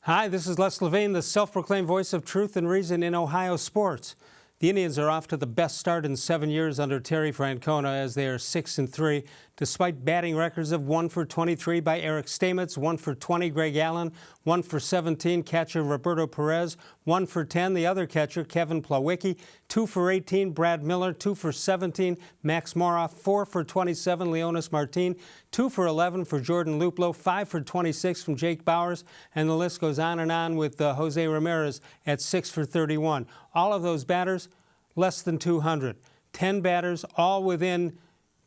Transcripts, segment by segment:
Hi, this is Les Levine, the self-proclaimed voice of truth and reason in Ohio sports. The Indians are off to the best start in 7 years under Terry Francona as they are 6-3, despite batting records of 1 for 23 by Eric Stamets, 1 for 20 Greg Allen, 1 for 17 catcher Roberto Perez, 1 for 10 the other catcher Kevin Plawecki, 2 for 18 Brad Miller, 2 for 17 Max Moroff, 4 for 27 Leonis Martin, 2 for 11 for Jordan Luplow, 5 for 26 from Jake Bowers, and the list goes on and on with Jose Ramirez at 6 for 31. All of those batters less than 200. 10 batters, all within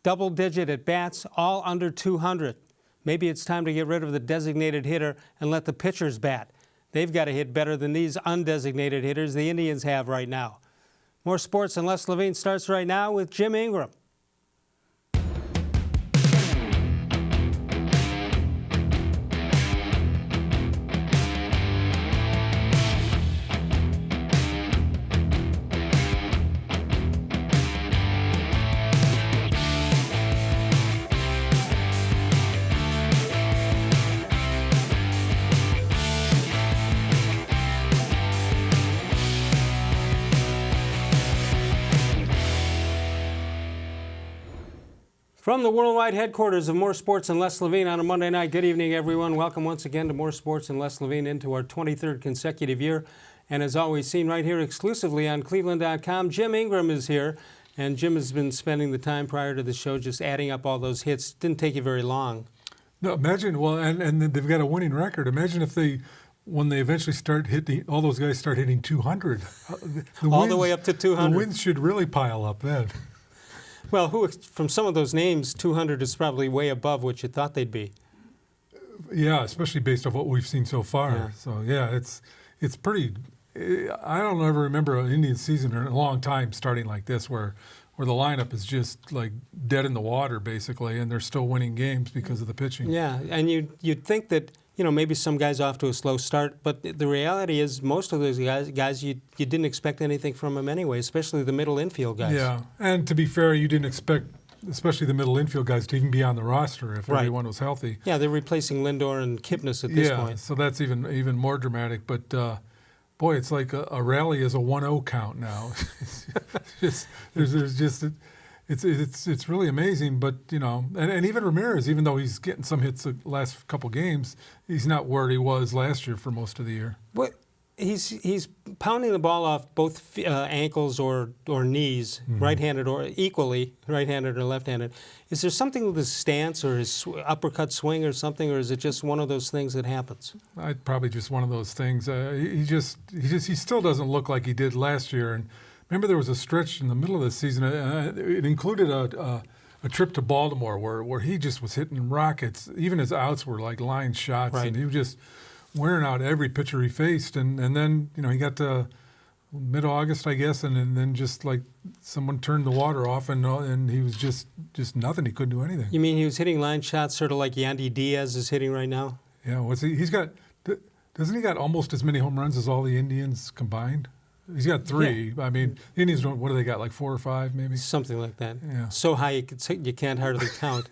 double-digit at bats, all under 200. Maybe it's time to get rid of the designated hitter and let the pitchers bat. They've got to hit better than these undesignated hitters the Indians have right now. More sports and Les Levine starts right now with Jim Ingraham. From the worldwide headquarters of More Sports and Les Levine on a Monday night, good evening, everyone. Welcome once again to More Sports and Les Levine into our 23rd consecutive year. And as always, seen right here exclusively on cleveland.com, Jim Ingraham is here. And Jim has been spending the time prior to the show just adding up all those hits. Didn't take you very long. No, imagine, well, and they've got a winning record. Imagine if when they eventually start hitting, all those guys start hitting 200. The way up to 200. The wins should really pile up then. Well, from some of those names, 200 is probably way above what you thought they'd be. Yeah, especially based on what we've seen so far. Yeah. So, yeah, it's pretty – I don't ever remember an Indian season in a long time starting like this where the lineup is just like dead in the water basically, and they're still winning games because of the pitching. Yeah, and you'd think that – maybe some guys off to a slow start, but the reality is most of those guys you didn't expect anything from them anyway, especially the middle infield guys. Yeah, and to be fair, you didn't expect, especially the middle infield guys, to even be on the roster if everyone was healthy. Yeah, they're replacing Lindor and Kipnis at this point. Yeah, so that's even more dramatic. But boy, it's like a rally is a 1-0 count now. It's really amazing, but and even Ramirez, even though he's getting some hits the last couple games, he's not where he was last year for most of the year. What he's pounding the ball off both ankles or knees, right-handed or equally right-handed or left-handed. Is there something with his stance or his uppercut swing or something, or is it just one of those things that happens? Probably just one of those things. He still doesn't look like he did last year. And remember, there was a stretch in the middle of the season. It included a trip to Baltimore where he just was hitting rockets. Even his outs were like line shots, and he was just wearing out every pitcher he faced. And then he got to mid-August, I guess, and then just like someone turned the water off, and he was just nothing. He couldn't do anything. You mean he was hitting line shots, sort of like Yandy Diaz is hitting right now? Yeah, doesn't he got almost as many home runs as all the Indians combined? He's got 3. Yeah. I mean, the Indians, what do they got, like 4 or 5 maybe? Something like that. Yeah. So high you can't hardly count.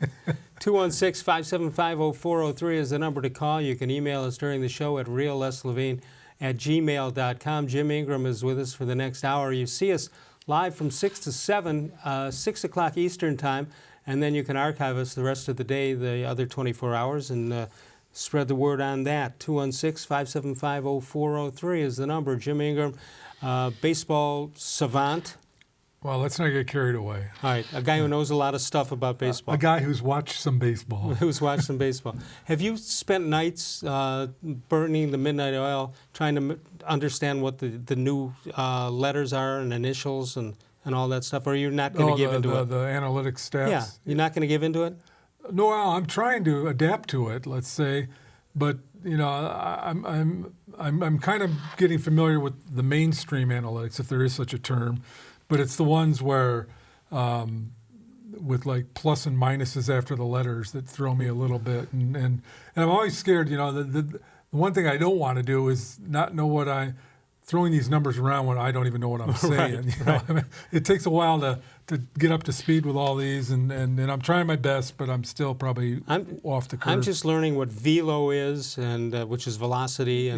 216-575-0403 is the number to call. You can email us during the show at reallesLevine@gmail.com. Jim Ingraham is with us for the next hour. You see us live from 6 to 7, 6 o'clock Eastern time, and then you can archive us the rest of the day, the other 24 hours, and spread the word on that. 216-575-0403 is the number. Jim Ingraham, baseball savant. Well, let's not get carried away. All right, a guy who knows a lot of stuff about baseball. A guy who's watched some baseball. Have you spent nights burning the midnight oil, trying to understand what the new letters are and initials and all that stuff, or you're not going to give into it? The analytics stats? Yeah, you're not going to give into it? No, I'm trying to adapt to it, let's say, but I'm kind of getting familiar with the mainstream analytics, if there is such a term, but it's the ones where with like plus and minuses after the letters that throw me a little bit, and I'm always scared. The one thing I don't want to do is not know what throwing these numbers around when I don't even know what I'm saying. I mean, it takes a while to get up to speed with all these, and I'm trying my best, but I'm still probably off the curve. I'm just learning what velo is, and which is velocity,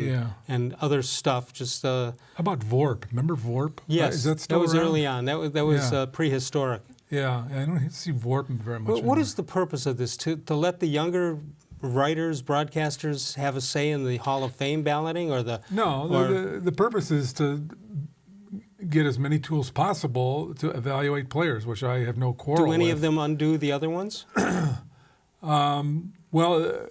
and other stuff. Just how about VORP? Remember VORP? Yes, is that still was around? early on. That was prehistoric. Yeah, I don't see VORP very much. What is the purpose of this? To let the younger writers, broadcasters have a say in the Hall of Fame balloting, or the the purpose is to get as many tools possible to evaluate players, which I have no quarrel with. Do any of them undo the other ones? Well,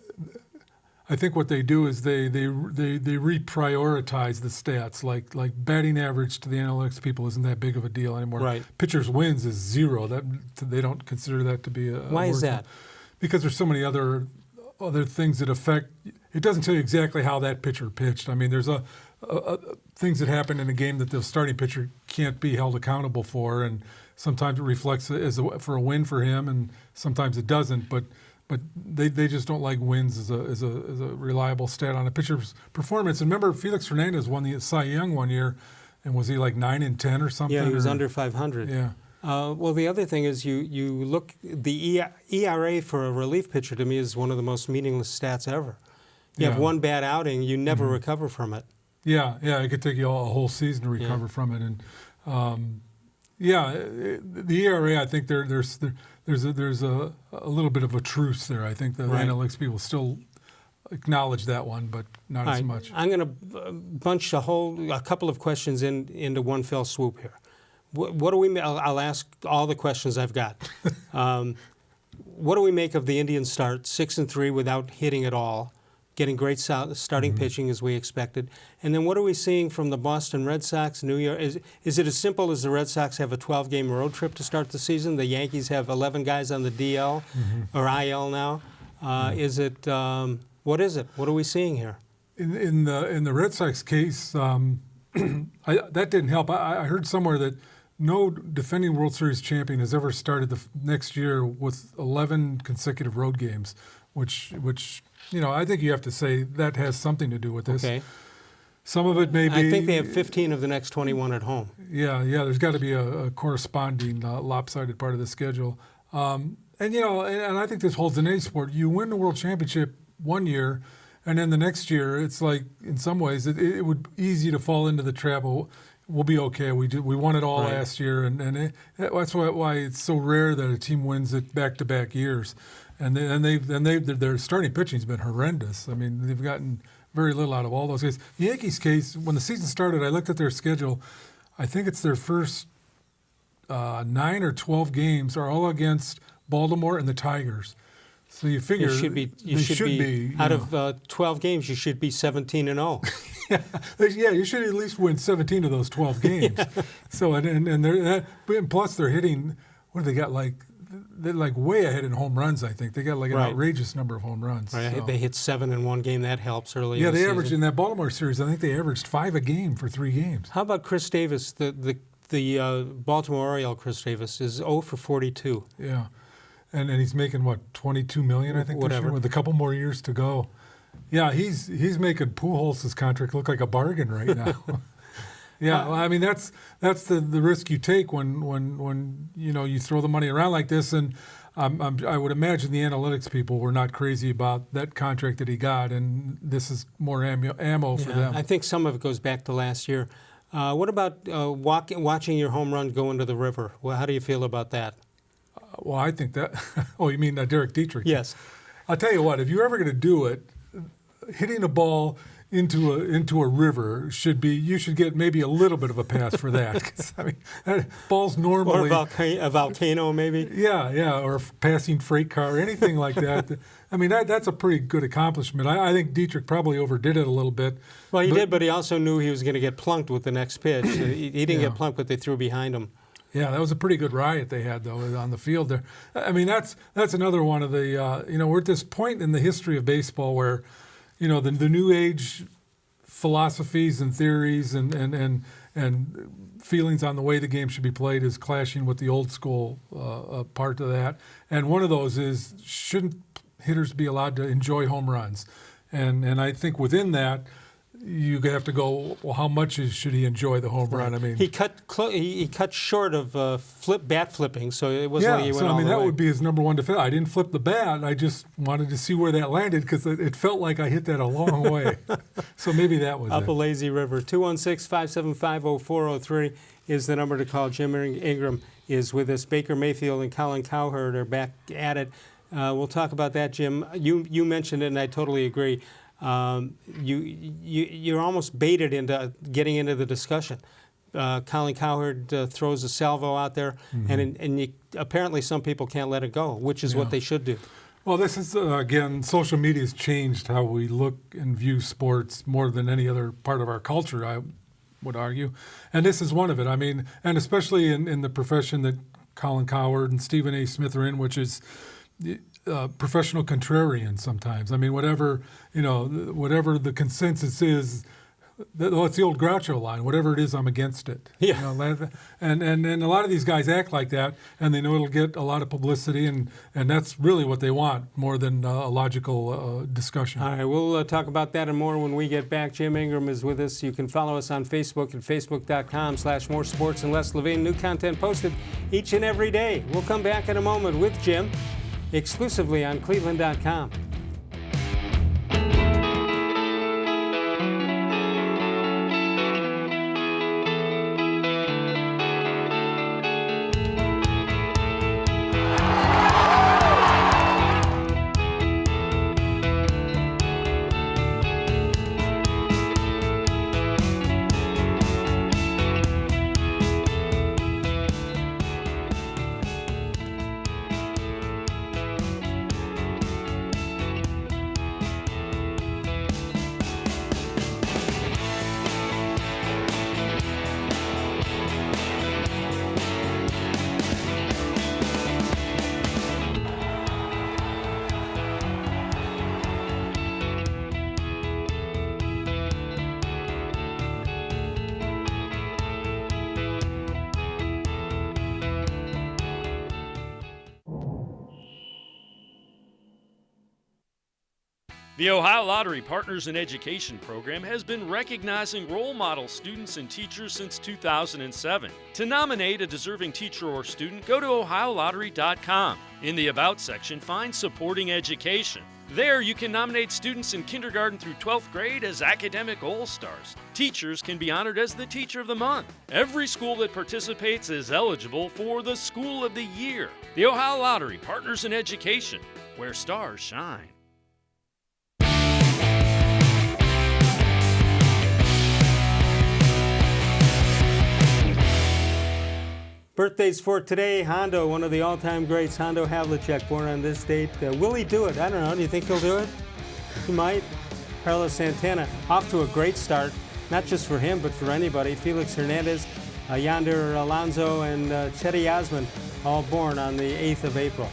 I think what they do is they reprioritize the stats. Like batting average to the analytics people isn't that big of a deal anymore. Right. Pitchers wins is 0. That they don't consider that to be a Why is that? Because there's so many other things that affect. It doesn't tell you exactly how that pitcher pitched. I mean, there's things that happen in a game that the starting pitcher can't be held accountable for, and sometimes it reflects for a win for him, and sometimes it doesn't. But they just don't like wins as a reliable stat on a pitcher's performance. And remember, Felix Hernandez won the Cy Young one year, and was he like 9-10 or something? Yeah, he was under 500. Yeah. Well, the other thing is you look, the ERA for a relief pitcher to me is one of the most meaningless stats ever. You have one bad outing, you never recover from it. Yeah, it could take you a whole season to recover from it. And the ERA, I think there's a little bit of a truce there. I think the analytics people still acknowledge that one, but not as much. I'm going to bunch a couple of questions into one fell swoop here. What do we? I'll ask all the questions I've got. What do we make of the Indians' start 6-3 without hitting at all, getting great starting pitching as we expected, and then what are we seeing from the Boston Red Sox? New York is it as simple as the Red Sox have a 12-game road trip to start the season? The Yankees have 11 guys on the DL or IL now. Is it? What is it? What are we seeing here? In the Red Sox case, that didn't help. I heard somewhere that no defending World Series champion has ever started the next year with 11 consecutive road games, which I think you have to say that has something to do with this. Okay. Some of it may be. I think they have 15 of the next 21 at home. Yeah. There's got to be a corresponding lopsided part of the schedule, and I think this holds in any sport. You win the World Championship one year, and then the next year, it's like in some ways it would be easy to fall into the trap. We'll be okay. We won it all last year, and that's why it's so rare that a team wins it back-to-back years. And their starting pitching's been horrendous. I mean, they've gotten very little out of all those guys. The Yankees' case, when the season started, I looked at their schedule. I think it's their first 9 or 12 games are all against Baltimore and the Tigers. So you figure you should be out of 12 games, you should be 17-0. Yeah, you should at least win 17 of those 12 games. So and plus they're hitting. What do they got? They're like way ahead in home runs. I think they got like an outrageous number of home runs. Right, so. They hit 7 in one game. That helps early. Yeah, in the they averaged season. in that Baltimore series. I think they averaged 5 a game for 3 games. How about Chris Davis? The Baltimore Oriole Chris Davis is 0 for 42. Yeah, and he's making what, $22 million, I think, this year, with a couple more years to go. Yeah, he's making Pujols' contract look like a bargain right now. Yeah, well, I mean that's the risk you take when you throw the money around like this, and I would imagine the analytics people were not crazy about that contract that he got, and this is more ammo for them. I think some of it goes back to last year. What about watching your home run go into the river? Well, how do you feel about that? Well, I think that. Oh, you mean Derek Dietrich? Yes. I'll tell you what. If you're ever going to do it, hitting a ball into a river you should get maybe a little bit of a pass for that. 'Cause, I mean, balls normally. Or a volcano, maybe. Yeah, or a passing freight car, or anything like that. I mean, that's a pretty good accomplishment. I think Dietrich probably overdid it a little bit. Well, he did, but he also knew he was going to get plunked with the next pitch. He didn't get plunked, but they threw behind him. Yeah, that was a pretty good riot they had, though, on the field there. I mean, that's another one of the, we're at this point in the history of baseball where, the new age philosophies and theories and feelings on the way the game should be played is clashing with the old school part of that. And one of those is, shouldn't hitters be allowed to enjoy home runs? And I think within that, you have to go, well, how much should he enjoy the home run? I mean, he cut short of bat flipping, so it wasn't like he went all the way. that would be his number one defense. I didn't flip the bat. I just wanted to see where that landed because it felt like I hit that a long way. So maybe that was Up it. a lazy river. 216-575-0403 is the number to call. Jim Ingraham is with us. Baker Mayfield and Colin Cowherd are back at it. We'll talk about that, Jim. You mentioned it, and I totally agree. You're almost baited into getting into the discussion. Colin Cowherd throws a salvo out there, and apparently some people can't let it go, which is what they should do. Well, this is, again, social media has changed how we look and view sports more than any other part of our culture, I would argue. And this is one of it. I mean, and especially in the profession that Colin Cowherd and Stephen A. Smith are in, which is professional contrarian sometimes. I mean, whatever the consensus is, it's the old Groucho line, whatever it is, I'm against it. Yeah. And a lot of these guys act like that, and they know it'll get a lot of publicity, and that's really what they want, more than a logical discussion. All right, we'll talk about that and more when we get back. Jim Ingraham is with us. You can follow us on Facebook at facebook.com/more sports and less Levine. New content posted each and every day. We'll come back in a moment with Jim, exclusively on cleveland.com. The Ohio Lottery Partners in Education program has been recognizing role model students and teachers since 2007. To nominate a deserving teacher or student, go to ohiolottery.com. In the About section, find Supporting Education. There, you can nominate students in kindergarten through 12th grade as academic all-stars. Teachers can be honored as the Teacher of the Month. Every school that participates is eligible for the School of the Year. The Ohio Lottery Partners in Education, where stars shine. Birthdays for today. Hondo, one of the all-time greats, Hondo Havlicek, born on this date. Will he do it? I don't know. Do you think he'll do it? He might. Carlos Santana, off to a great start, not just for him, but for anybody. Felix Hernandez, Yonder Alonso, and Chetty Osman, all born on the 8th of April.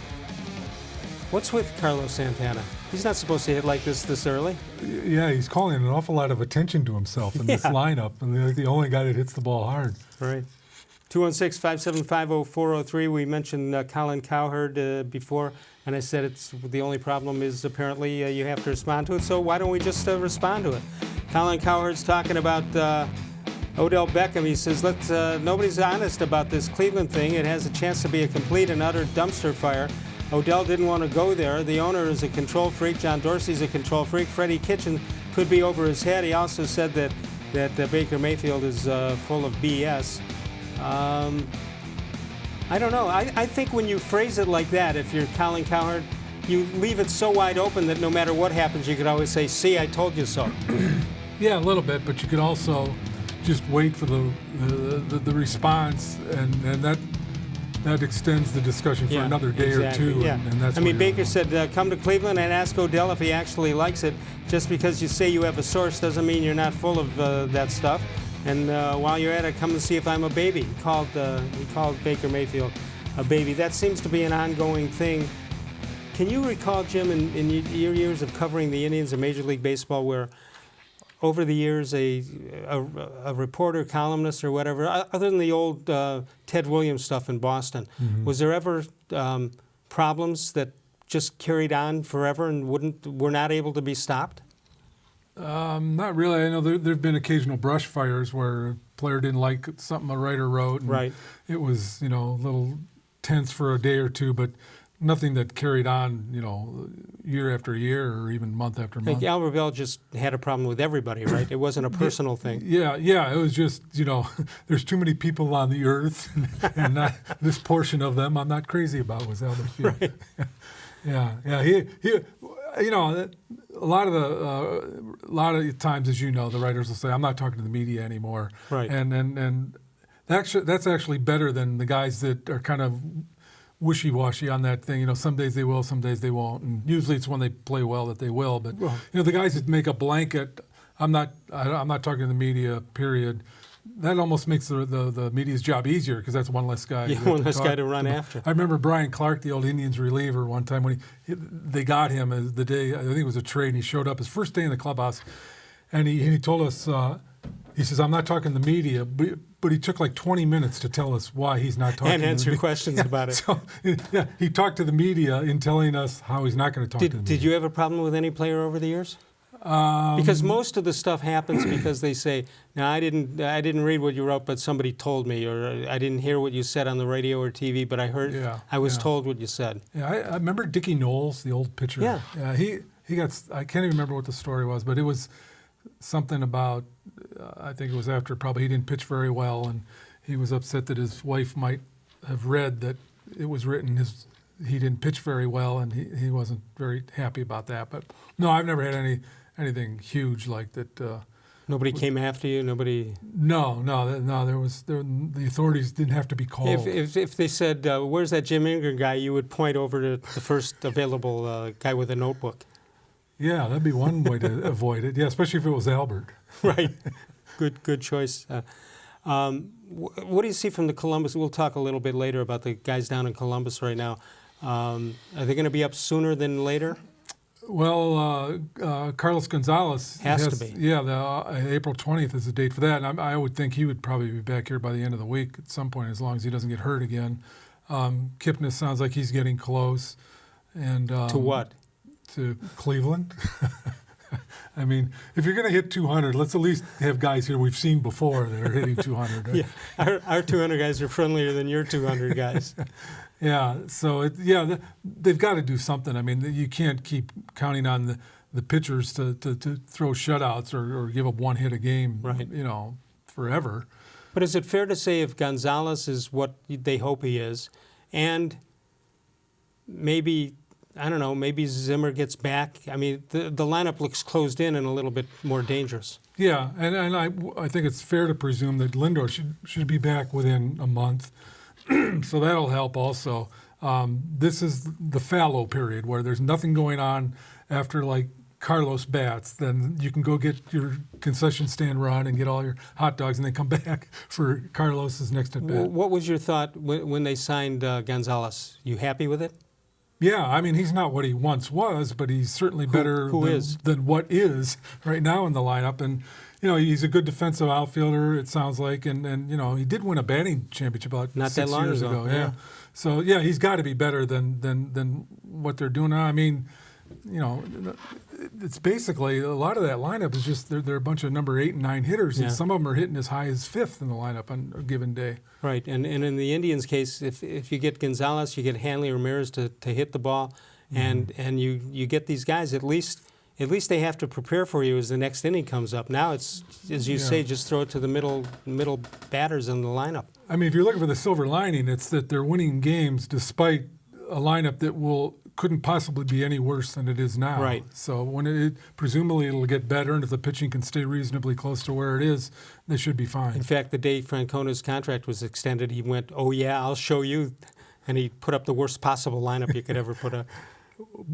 What's with Carlos Santana? He's not supposed to hit like this early. Yeah, he's calling an awful lot of attention to himself in this lineup, and they're the only guy that hits the ball hard. Right. 216-575-0403. We mentioned Colin Cowherd before, and I said it's the only problem is apparently you have to respond to it. So why don't we just respond to it? Colin Cowherd's talking about Odell Beckham. He says, nobody's honest about this Cleveland thing. It has a chance to be a complete and utter dumpster fire. Odell didn't want to go there. The owner is a control freak. John Dorsey's a control freak. Freddie Kitchen could be over his head. He also said that Baker Mayfield is full of BS. I don't know. I think when you phrase it like that, if you're Colin Cowherd, you leave it so wide open that no matter what happens, you could always say, see, I told you so. Yeah, a little bit, but you could also just wait for the response, and that extends the discussion for another day or two. Yeah. And that's Baker said, come to Cleveland and ask Odell if he actually likes it. Just because you say you have a source doesn't mean you're not full of that stuff. And while you're at it, come and see if I'm a baby. He called Baker Mayfield a baby. That seems to be an ongoing thing. Can you recall, Jim, in your years of covering the Indians in Major League Baseball, where over the years a reporter, columnist, or whatever, other than the old Ted Williams stuff in Boston, was there ever problems that just carried on forever and were not able to be stopped? Not really. I know there've been occasional brush fires where a player didn't like something a writer wrote. And Right. It was, a little tense for a day or two, but nothing that carried on, year after year or even month after month. Like Albert Bell just had a problem with everybody, right? It wasn't a personal thing. Yeah. It was just, there's too many people on the earth, and not, this portion of them I'm not crazy about, was Albert Field. Right. Yeah. He, a lot of times, as you know, the writers will say, "I'm not talking to the media anymore." Right. And that's actually better than the guys that are kind of wishy-washy on that thing. Some days they will, some days they won't, and usually it's when they play well that they will. But the guys that make a blanket, I'm not talking to the media, period. That almost makes the media's job easier, because that's one less guy. Yeah, one less guy to run after. I remember Brian Clark, the old Indians reliever, one time when they got him as the day, I think it was a trade, and he showed up his first day in the clubhouse, and he told us, he says, "I'm not talking to the media," but he took like 20 minutes to tell us why he's not talking. And answer questions about it. So, he talked to the media in telling us how he's not going to talk to the media. Did you have a problem with any player over the years? Because most of the stuff happens because they say, "No, I didn't read what you wrote, but somebody told me," or "I didn't hear what you said on the radio or TV, but I heard, I was told what you said." Yeah, I remember Dickie Knowles, the old pitcher. Yeah. He got, I can't even remember what the story was, but it was something about, I think it was after probably he didn't pitch very well, and he was upset that his wife might have read that it was written he didn't pitch very well, and he wasn't very happy about that. But no, I've never had anything huge like that. Nobody came after you. Nobody. No. The authorities didn't have to be called. If they said, "Where's that Jim Ingraham guy?" you would point over to the first available guy with a notebook. Yeah, that'd be one way to avoid it. Yeah, especially if it was Albert. Right. Good choice. What do you see from the Columbus? We'll talk a little bit later about the guys down in Columbus right now. Are they going to be up sooner than later? Well, Carlos Gonzalez has to be. Yeah, April 20th is the date for that. And I would think he would probably be back here by the end of the week at some point, as long as he doesn't get hurt again. Kipnis sounds like he's getting close. And to what? To Cleveland. I mean, if you're going to hit 200, let's at least have guys here we've seen before that are hitting 200. Right? Yeah, our 200 guys are friendlier than your 200 guys. Yeah, so they've got to do something. I mean, you can't keep counting on the pitchers to throw shutouts or give up one hit a game, right. Forever. But is it fair to say if Gonzalez is what they hope he is, and maybe, I don't know, maybe Zimmer gets back? I mean, the lineup looks closed in and a little bit more dangerous. Yeah, and I think it's fair to presume that Lindor should be back within a month. So that'll help also. This is the fallow period where there's nothing going on after like Carlos bats. Then you can go get your concession stand run and get all your hot dogs and then come back for Carlos's next at bat. What was your thought when they signed Gonzalez? You happy with it? Yeah, I mean, he's not what he once was, but he's certainly better than what is right now in the lineup. And he's a good defensive outfielder, it sounds like, and he did win a batting championship about not 6 that long years ago. Yeah. So he's got to be better than what they're doing now. I mean, it's basically a lot of that lineup is just they're a bunch of number 8 and 9 hitters, and some of them are hitting as high as 5th in the lineup on a given day. Right, and in the Indians' case, if you get Gonzalez, you get Hanley Ramirez to hit the ball, and you get these guys at least they have to prepare for you as the next inning comes up. Now it's, as you say, just throw it to the middle batters in the lineup. I mean, if you're looking for the silver lining, it's that they're winning games despite a lineup that couldn't possibly be any worse than it is now. Right. So presumably it'll get better, and if the pitching can stay reasonably close to where it is, they should be fine. In fact, the day Francona's contract was extended, he went, "Oh yeah, I'll show you," and he put up the worst possible lineup you could ever put up.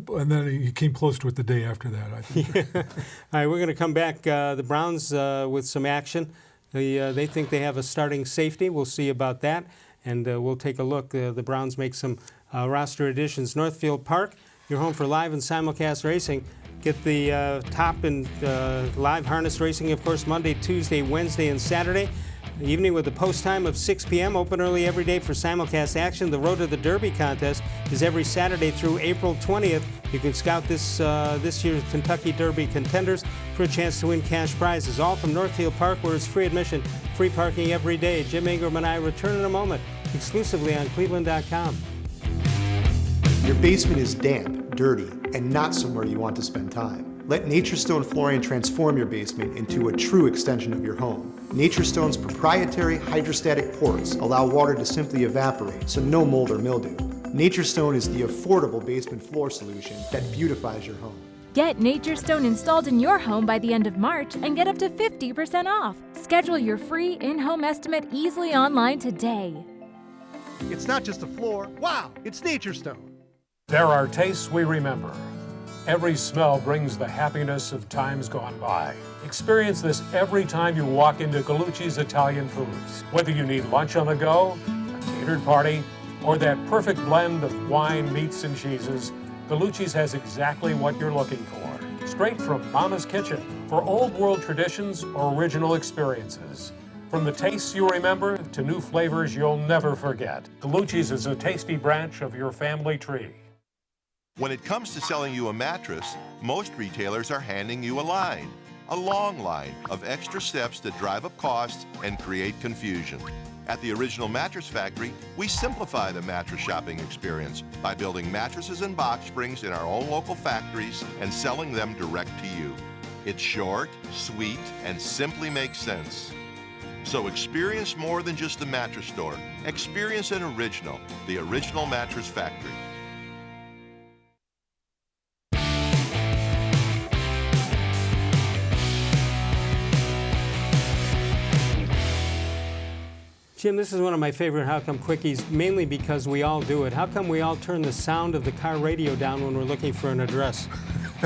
And then he came close to it the day after that, I think. Yeah. All right, we're going to come back. The Browns with some action. They think they have a starting safety. We'll see about that, and we'll take a look. The Browns make some roster additions. Northfield Park, your home for live and simulcast racing. Get the top and live harness racing, of course, Monday, Tuesday, Wednesday, and Saturday. Evening with the post time of 6 p.m. Open early every day for simulcast action. The Road to the Derby contest is every Saturday through April 20th. You can scout this year's Kentucky Derby contenders for a chance to win cash prizes. All from Northfield Park, where it's free admission, free parking every day. Jim Ingraham and I return in a moment, exclusively on cleveland.com. Your basement is damp, dirty, and not somewhere you want to spend time. Let Naturestone Flooring transform your basement into a true extension of your home. Naturestone's proprietary hydrostatic ports allow water to simply evaporate, so no mold or mildew. Naturestone is the affordable basement floor solution that beautifies your home. Get Naturestone installed in your home by the end of March and get up to 50% off. Schedule your free in-home estimate easily online today. It's not just a floor. Wow, it's Naturestone. There are tastes we remember. Every smell brings the happiness of times gone by. Experience this every time you walk into Gallucci's Italian Foods. Whether you need lunch on the go, a catered party, or that perfect blend of wine, meats, and cheeses, Gallucci's has exactly what you're looking for. Straight from Mama's kitchen for old world traditions or original experiences. From the tastes you remember to new flavors you'll never forget. Gallucci's is a tasty branch of your family tree. When it comes to selling you a mattress, most retailers are handing you a long line of extra steps that drive up costs and create confusion. At the Original Mattress Factory, we simplify the mattress shopping experience by building mattresses and box springs in our own local factories and selling them direct to you. It's short, sweet, and simply makes sense. So experience more than just the mattress store. Experience an original, the Original Mattress Factory. Jim, this is one of my favorite How Come Quickies, mainly because we all do it. How come we all turn the sound of the car radio down when we're looking for an address?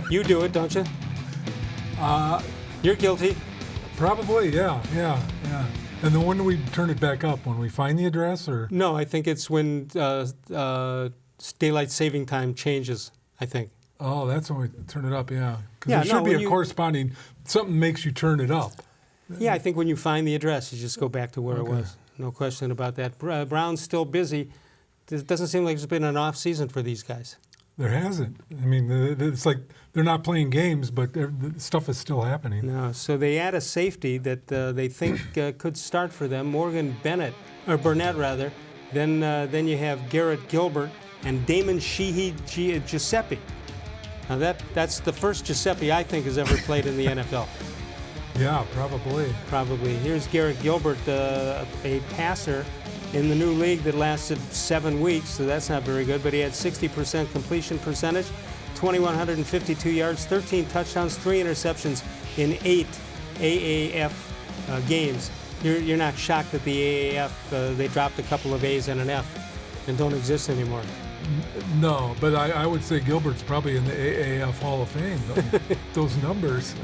You do it, don't you? You're guilty. Probably, yeah. And then when do we turn it back up? When we find the address, or? No, I think it's when daylight saving time changes, I think. Oh, that's when we turn it up, yeah. Because Yeah, there should no, be when a corresponding, something makes you turn it up. Yeah, I think when you find the address, you just go back to where it was. No question about that. Brown's still busy. It doesn't seem like there's been an off season for these guys. There hasn't. I mean, it's like they're not playing games, but the stuff is still happening. No, so they add a safety that they think could start for them, Morgan Burnett rather. Then you have Garrett Gilbert and Damon Sheehy Giuseppe. Now that's the first Giuseppe I think has ever played in the NFL. Yeah, probably. Probably. Here's Garrett Gilbert, a passer in the new league that lasted 7 weeks, so that's not very good, but he had 60% completion percentage, 2,152 yards, 13 touchdowns, 3 interceptions in 8 AAF games. You're not shocked that the AAF, they dropped a couple of A's and an F and don't exist anymore. No, but I would say Gilbert's probably in the AAF Hall of Fame, those numbers.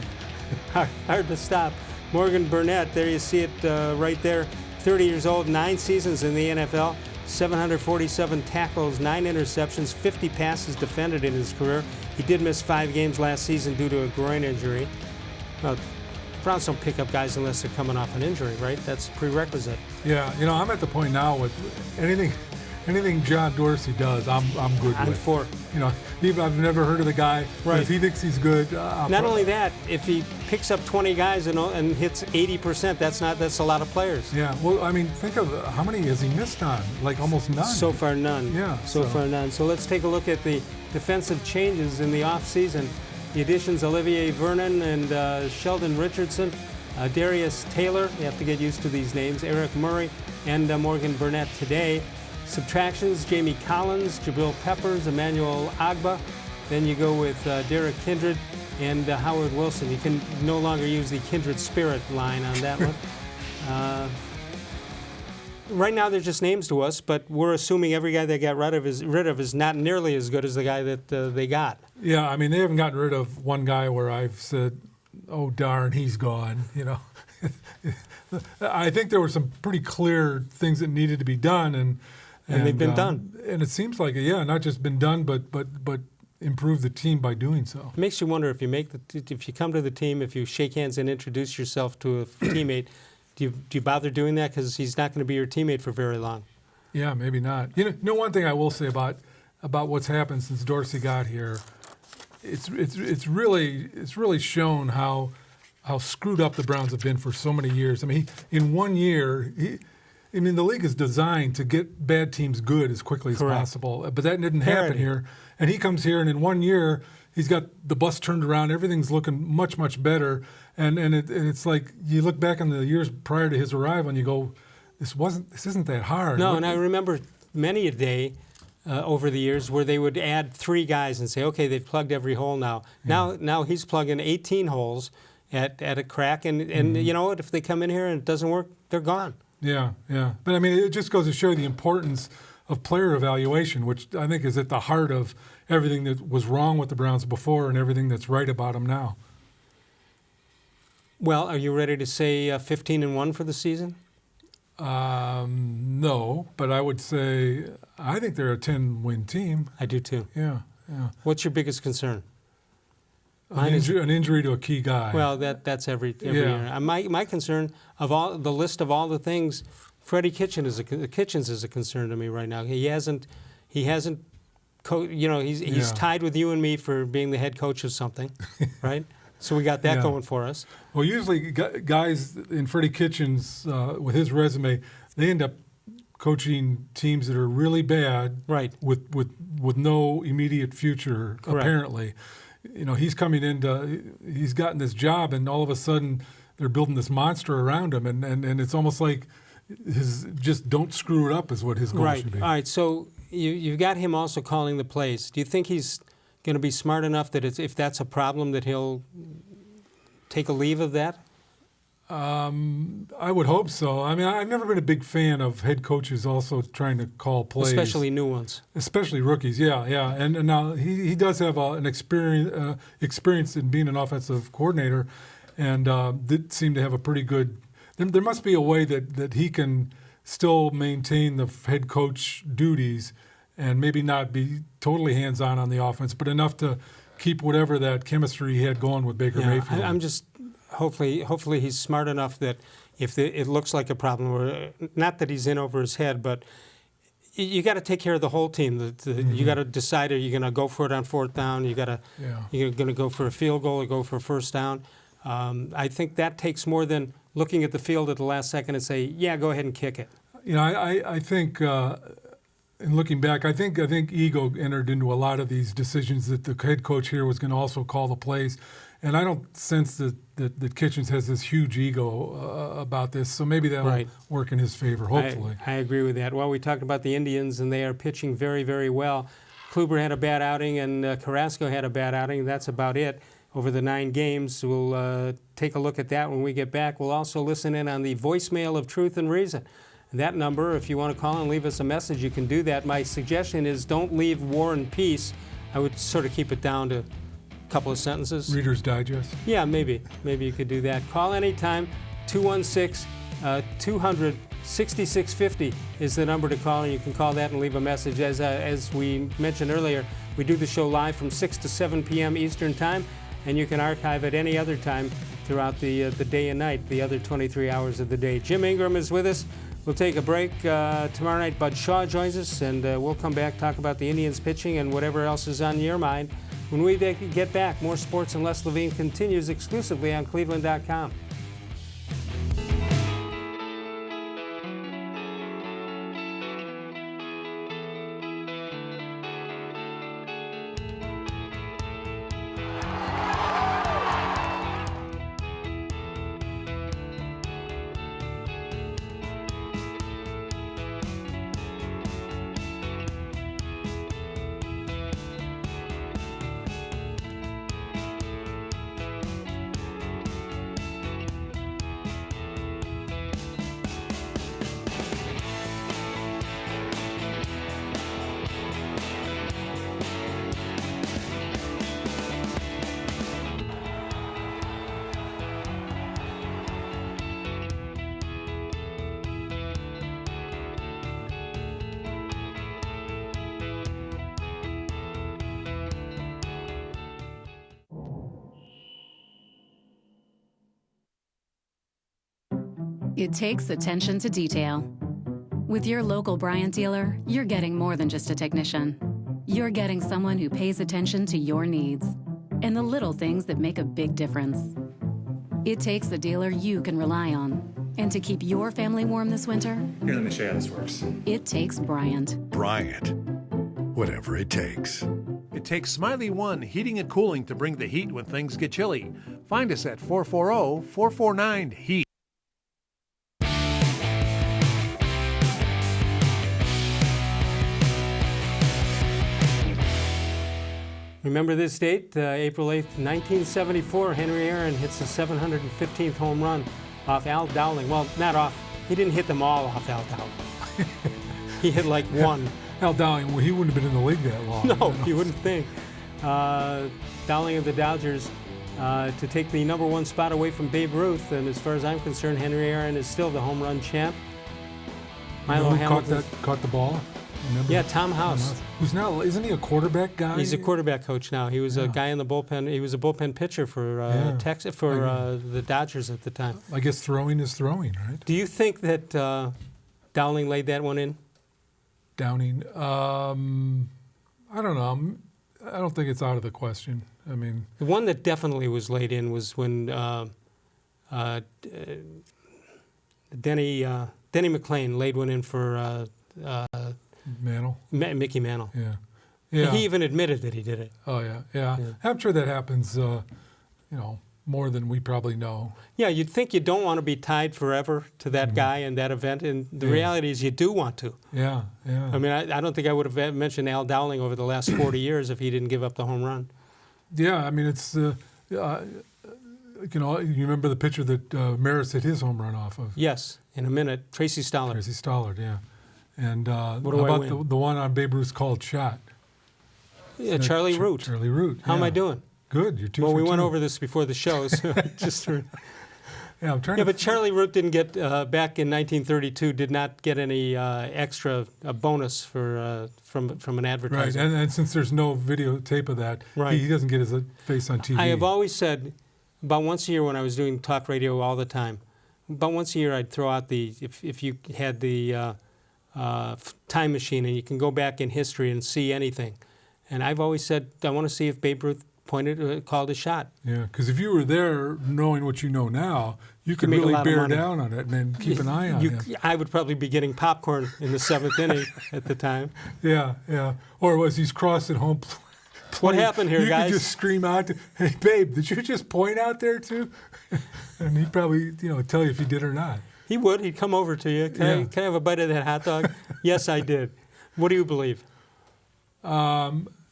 Hard to stop. Morgan Burnett, there you see it right there. 30 years old, 9 seasons in the NFL, 747 tackles, 9 interceptions, 50 passes defended in his career. He did miss 5 games last season due to a groin injury. Well, Browns don't pick up guys unless they're coming off an injury, right? That's prerequisite. Yeah, I'm at the point now with anything John Dorsey does, I'm good with. I'm for. Even I've never heard of the guy. Right. If he thinks he's good, not only that, if he picks up 20 guys and hits 80%, that's a lot of players. Yeah. Well, I mean, think of how many has he missed on? Like almost none. So far, none. Yeah. So far, none. So let's take a look at the defensive changes in the offseason. The additions: Olivier Vernon and Sheldon Richardson, Darius Taylor. You have to get used to these names. Eric Murray and Morgan Burnett today. Subtractions: Jamie Collins, Jabril Peppers, Emmanuel Agba. Then you go with Derek Kindred and Howard Wilson. You can no longer use the Kindred Spirit line on that one. Right now they're just names to us, but we're assuming every guy they got rid of is not nearly as good as the guy that they got. Yeah, I mean, they haven't gotten rid of one guy where I've said, oh, darn, he's gone, I think there were some pretty clear things that needed to be done, and they've been done. And it seems like, not just been done, but improve the team by doing so. It makes you wonder if you come to the team, if you shake hands and introduce yourself to a teammate, Do you bother doing that? Because he's not going to be your teammate for very long. Yeah, maybe not. You know, one thing I will say about what's happened since Dorsey got here, it's really shown how screwed up the Browns have been for so many years. I mean, in 1 year, the league is designed to get bad teams good as quickly as possible, but that didn't happen here. And he comes here, and in 1 year, he's got the bus turned around. Everything's looking much, much better. And it's like you look back on the years prior to his arrival, and you go, this isn't that hard. No, and I remember many a day over the years where they would add 3 guys and say, okay, they've plugged every hole now. Now he's plugging 18 holes at a crack, and you know what? If they come in here and it doesn't work, they're gone. Yeah. But I mean, it just goes to show the importance of player evaluation, which I think is at the heart of everything that was wrong with the Browns before and everything that's right about them now. Well, are you ready to say 15-1 for the season? No, but I would say I think they're a 10-win team. I do too. Yeah. What's your biggest concern? An injury to a key guy. Well, that's every year. My concern of all the list of all the things, Freddie Kitchens is a concern to me right now. He's tied with you and me for being the head coach of something, right? So we got that going for us. Well, usually guys in Freddie Kitchens, with his resume, they end up coaching teams that are really bad, right? With no immediate future, apparently. You know, he's gotten this job, and all of a sudden they're building this monster around him, and it's almost like just don't screw it up is what his goal should be. All right, so you've got him also calling the plays. Do you think he's going to be smart enough that if that's a problem that he'll take a leave of that? I would hope so. I mean, I've never been a big fan of head coaches also trying to call plays. Especially new ones. Especially rookies, yeah. And now he does have an experience in being an offensive coordinator, and did seem to have a pretty good – there must be a way that he can still maintain the head coach duties and maybe not be totally hands-on on the offense, but enough to keep whatever that chemistry he had going with Baker Mayfield. I'm just hopefully he's smart enough that if it looks like a problem, or not that he's in over his head, but you got to take care of the whole team. You got to decide, are you going to go for it on 4th down? You're going to go for a field goal or go for a 1st down. I think that takes more than looking at the field at the last second and say, yeah, go ahead and kick it. You know, I think. And looking back, I think ego entered into a lot of these decisions that the head coach here was going to also call the plays. And I don't sense that Kitchens has this huge ego about this, so maybe that'll work in his favor, hopefully. I agree with that. Well, we talked about the Indians, and they are pitching very, very well. Kluber had a bad outing, and Carrasco had a bad outing. That's about it over the 9 games. We'll take a look at that when we get back. We'll also listen in on the voicemail of Truth and Reason. That number, if you want to call and leave us a message, you can do that. My suggestion is don't leave War and Peace. I would sort of keep it down to a couple of sentences. Reader's Digest? Yeah, maybe. Maybe you could do that. Call anytime. 216-200-6650 is the number to call, and you can call that and leave a message. As we mentioned earlier, we do the show live from 6 to 7 p.m. Eastern Time, and you can archive it any other time throughout the day and night, the other 23 hours of the day. Jim Ingraham is with us. We'll take a break. Tomorrow night, Bud Shaw joins us, and we'll come back, talk about the Indians pitching and whatever else is on your mind. When we get back, more sports and Les Levine continues exclusively on cleveland.com. It takes attention to detail. With your local Bryant dealer, you're getting more than just a technician. You're getting someone who pays attention to your needs and the little things that make a big difference. It takes a dealer you can rely on. And to keep your family warm this winter, here, let me show you how this works. It takes Bryant. Bryant. Whatever it takes. It takes Smiley One Heating and Cooling to bring the heat when things get chilly. Find us at 440-449-HEAT. Remember this date, April 8th, 1974, Henry Aaron hits his 715th home run off Al Dowling. Well, not off. He didn't hit them all off Al Dowling. He hit like one. Al Dowling, well, he wouldn't have been in the league that long. No, you wouldn't think. Dowling of the Dodgers to take the number one spot away from Babe Ruth. And as far as I'm concerned, Henry Aaron is still the home run champ. Milo Hamilton caught the ball. Remember? Yeah, Tom House. Who's now, isn't he a quarterback guy? He's a quarterback coach now. He was a guy in the bullpen. He was a bullpen pitcher for Texas, for the Dodgers at the time. I guess throwing is throwing, right? Do you think that Dowling laid that one in? Downing? I don't know. I don't think it's out of the question. I mean, the one that definitely was laid in was when Denny McClain laid one in for Mantle? Mickey Mantle. Yeah. And he even admitted that he did it. Oh, yeah. I'm sure that happens, more than we probably know. Yeah, you'd think you don't want to be tied forever to that guy and that event, and the reality is you do want to. Yeah. I mean, I don't think I would have mentioned Al Dowling over the last 40 years if he didn't give up the home run. Yeah, I mean, it's, you remember the pitcher that Maris hit his home run off of? Yes, in a minute. Tracy Stollard, yeah. And what how about the one on Babe Ruth's called shot? Yeah, Charlie Root. Charlie Root. How am I doing? Good. You're 2 Well, for we 2. went over this before the show, so just I'm trying. Yeah, but Charlie Root didn't get back in 1932. Did not get any extra bonus for from an advertiser. Right, and since there's no videotape of that, he doesn't get his face on TV. I have always said, about once a year when I was doing talk radio all the time, about once a year I'd throw out if you had the time machine and you can go back in history and see anything. And I've always said, I want to see if Babe Ruth called a shot. Yeah, because if you were there knowing what you know now, you could really bear down on it and then keep an eye on it. I would probably be getting popcorn in the 7th inning at the time. Yeah. Or as he's crossing home plate. What happened here, guys? You could just scream out, "Hey, Babe, did you just point out there too?" And he'd probably, tell you if you did or not. He would. He'd come over to you. Can I have a bite of that hot dog? Yes, I did. What do you believe?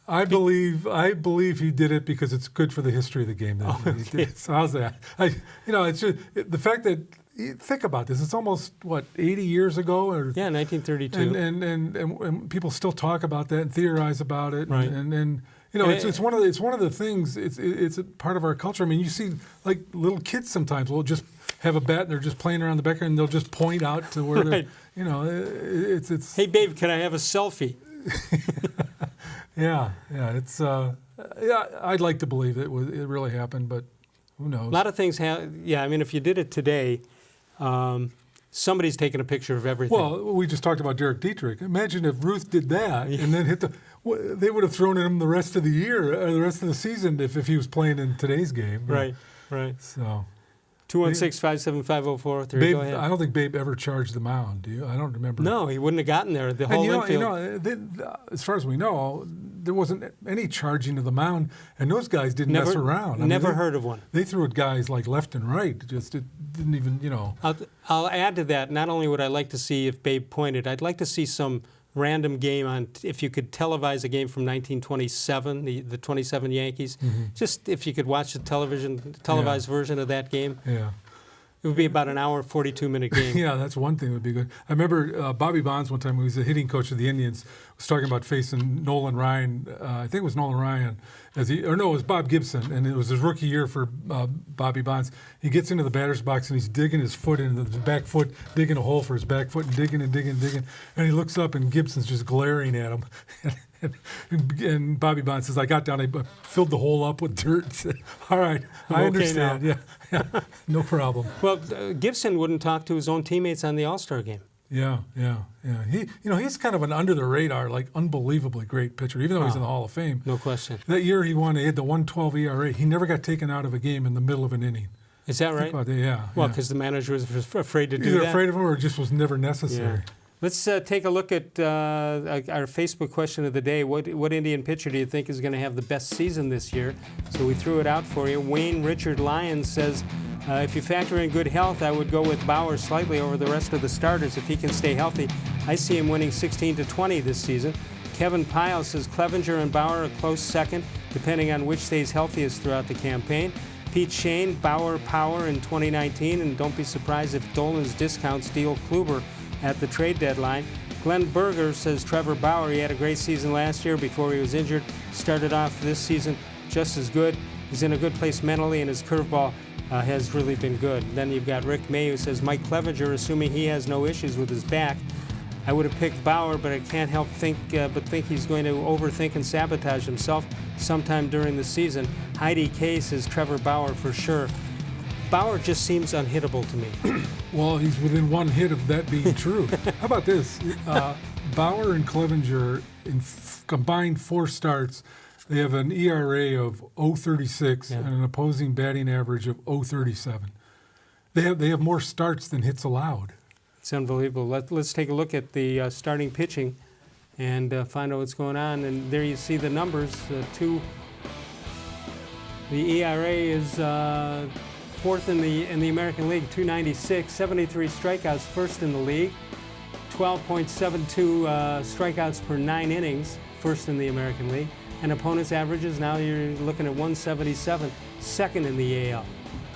I believe he did it because it's good for the history of the game. He did. So how's that? It's just the fact that think about this. It's almost 80 years ago, or 1932, and people still talk about that and theorize about it, right? And it's one of the things. It's a part of our culture. I mean, you see like little kids sometimes will just have a bat and they're just playing around the back and they'll just point out to where they're. It's. Hey, Babe, can I have a selfie? Yeah, it's I'd like to believe it really happened, but who knows? A lot of things I mean, if you did it today, somebody's taking a picture of everything. Well, we just talked about Derek Dietrich. Imagine if Ruth did that and then they would have thrown him the rest of the year, or the rest of the season if he was playing in today's game. Right. So. 216-575-04. Babe, go ahead. I don't think Babe ever charged the mound. Do you? I don't remember. No, he wouldn't have gotten there. The whole infield. As far as we know, there wasn't any charging of the mound, and those guys didn't mess around. Never heard of one. They threw at guys like left and right. It didn't even, I'll add to that. Not only would I like to see if Babe pointed, I'd like to see some random game on, if you could televise a game from 1927, the 27 Yankees, just if you could watch the televised version of that game. Yeah. It would be about an hour, 42-minute game. Yeah, that's one thing that would be good. I remember Bobby Bonds one time, who was the hitting coach of the Indians, was talking about facing Nolan Ryan. I think it was Nolan Ryan. It was Bob Gibson, and it was his rookie year for Bobby Bonds. He gets into the batter's box, and he's digging his foot into the back foot, digging a hole for his back foot, and digging, and he looks up, and Gibson's just glaring at him. And Bobby Bonds says, I got down, I filled the hole up with dirt. Said, all right, I understand. Yeah, no problem. Well, Gibson wouldn't talk to his own teammates on the All-Star game. Yeah. He's kind of an under-the-radar, like unbelievably great pitcher, even though he's in the Hall of Fame. No question. That year he had the 1.12 ERA. He never got taken out of a game in the middle of an inning. Is that right? Yeah. Well, because the manager was afraid to do Either that. afraid of him or it just was never necessary. Yeah. Let's take a look at our Facebook question of the day. What Indian pitcher do you think is going to have the best season this year? So we threw it out for you. Wayne Richard Lyons says, if you factor in good health, I would go with Bauer slightly over the rest of the starters. If he can stay healthy, I see him winning 16-20 this season. Kevin Pyle says Clevenger and Bauer a close second, depending on which stays healthiest throughout the campaign. Pete Shane, Bauer power in 2019, and don't be surprised if Dolan's discounts deal Kluber at the trade deadline. Glenn Berger says Trevor Bauer, he had a great season last year before he was injured, started off this season just as good. He's in a good place mentally, and his curveball has really been good. Then you've got Rick May, who says Mike Clevenger, assuming he has no issues with his back. I would have picked Bauer, but I can't help think he's going to overthink and sabotage himself sometime during the season. Heidi K says Trevor Bauer for sure. Bauer just seems unhittable to me. Well, he's within one hit of that being true. How about this? Bauer and Clevenger, in combined 4 starts, they have an ERA of 0.36 and an opposing batting average of 0.37. They have more starts than hits allowed. It's unbelievable. Let's take a look at the starting pitching and find out what's going on. And there you see the numbers. The ERA is fourth in the American League, 2.96, 73 strikeouts, first in the league, 12.72 strikeouts per 9 innings, first in the American League. And opponents' averages, now you're looking at 177, second in the AL.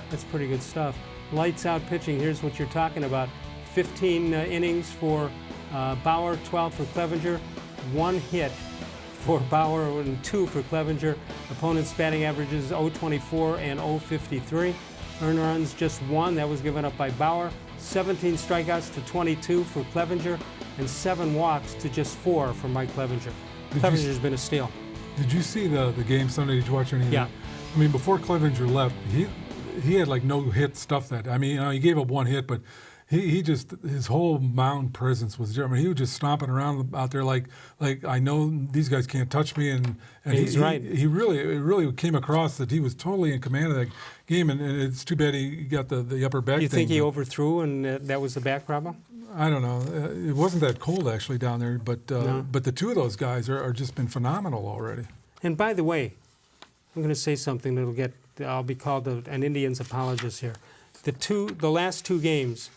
That's pretty good stuff. Lights out pitching, here's what you're talking about. 15 innings for Bauer, 12 for Clevenger, 1 hit for Bauer and 2 for Clevenger. Opponents' batting averages 0.24 and 0.53. Earned runs just 1, that was given up by Bauer. 17 strikeouts to 22 for Clevenger, and 7 walks to just 4 for Mike Clevenger. Clevenger's been a steal. Did you see the game Sunday? Did you watch any of Yeah. it? I mean, before Clevenger left, he had like no hit stuff that. I mean, he gave up 1 hit, but he just, his whole mound presence was there. I mean, he was just stomping around out there like I know these guys can't touch me, and he's right. He really came across that he was totally in command of that game, and it's too bad he got the upper back. You thing. think he overthrew and that was the back problem? I don't know. It wasn't that cold actually down there, but No. but the 2 of those guys are just been phenomenal already. And by the way, I'm going to say something I'll be called an Indians apologist here. The last 2 games,